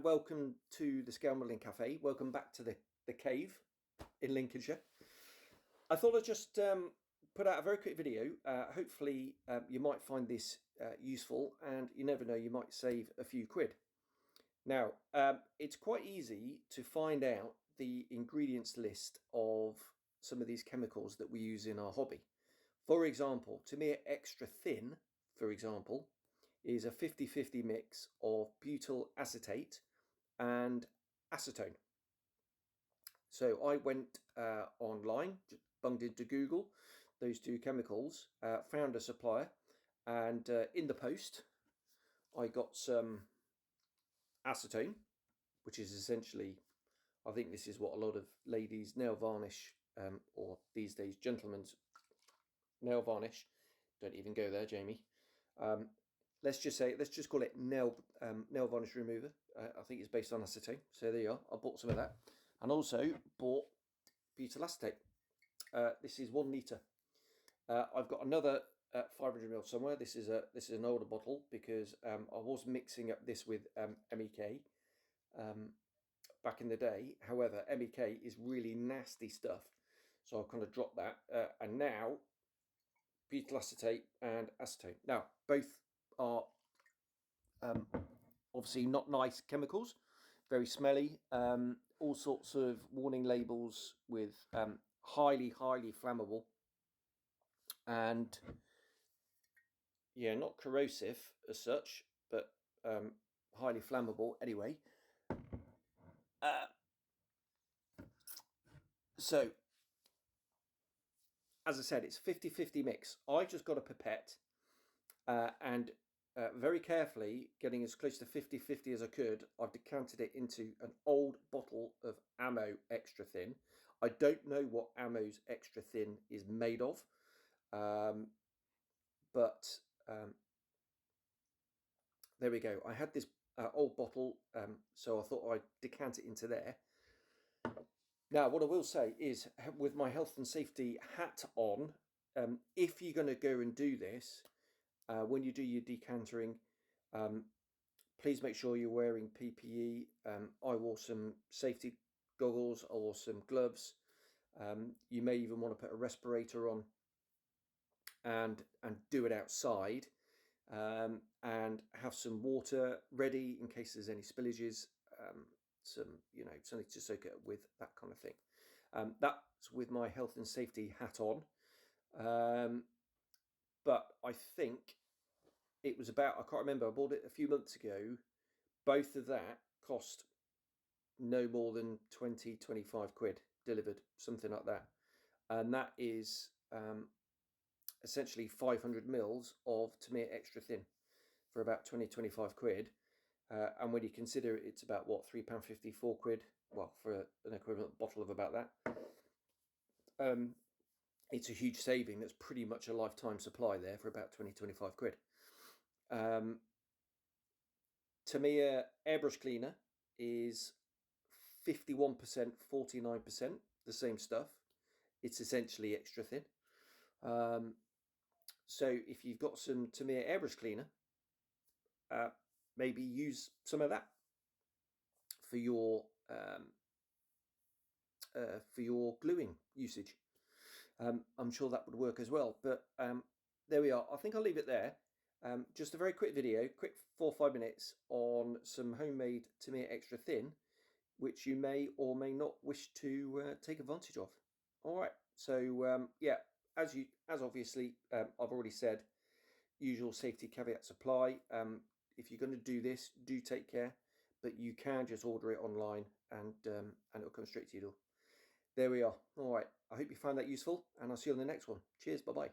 welcome to the Scale Modelling Cafe. Welcome back to the cave in Lincolnshire. I thought I'd just put out a very quick video. Hopefully you might find this useful, and you never know, you might save a few quid. Now, it's quite easy to find out the ingredients list of some of these chemicals that we use in our hobby. For example, Tamiya Extra Thin, for example, is a 50-50 mix of butyl acetate and acetone. So I went online, just bunged into Google those two chemicals, found a supplier, and in the post I got some acetone, which is essentially, I think this is what a lot of ladies' nail varnish, or these days gentlemen's nail varnish. Don't even go there, Jamie. Let's just call it nail varnish remover. I think it's based on acetone. So there you are. I bought some of that, and also bought butyl acetate. This is 1 litre. I've got another 500 ml somewhere. This is an older bottle because I was mixing up this with MEK back in the day. However, MEK is really nasty stuff, so I kind of dropped that, and now butyl acetate and acetone. Now, both are obviously not nice chemicals, very smelly, all sorts of warning labels with highly flammable, and yeah, not corrosive as such, but highly flammable anyway. So as I said, it's 50-50 mix. I just got a pipette and very carefully, getting as close to 50-50 as I could, I've decanted it into an old bottle of Ammo Extra Thin. I don't know what Ammo's Extra Thin is made of, but there we go. I had this old bottle, so I thought I'd decant it into there. Now, what I will say is, with my health and safety hat on, if you're going to go and do this, when you do your decantering, please make sure you're wearing PPE. I wore some safety goggles, I wore some gloves. You may even want to put a respirator on and do it outside, and have some water ready in case there's any spillages. Something to soak it with, that kind of thing. That's with my health and safety hat on. But I think it was about, I can't remember, I bought it a few months ago. Both of that cost no more than 20-25 quid delivered, something like that. And that is essentially 500 mils of Tamiya Extra Thin for about 20-25 quid. And when you consider it's about, what, £3.50, 4 quid, well, for an equivalent bottle of about that, it's a huge saving. That's pretty much a lifetime supply there for about 20-25 quid. Tamiya airbrush cleaner is 51%, 49%, the same stuff. It's essentially extra thin. So if you've got some Tamiya airbrush cleaner, maybe use some of that for your gluing usage. I'm sure that would work as well. But there we are. I think I'll leave it there. Just a very quick video, quick 4 or 5 minutes on some homemade Tamiya Extra Thin, which you may or may not wish to take advantage of. All right. So yeah, as obviously I've already said, usual safety caveats apply. If you're going to do this, do take care, but you can just order it online, and it'll come straight to your door. There we are. All right. I hope you found that useful, and I'll see you on the next one. Cheers. Bye-bye.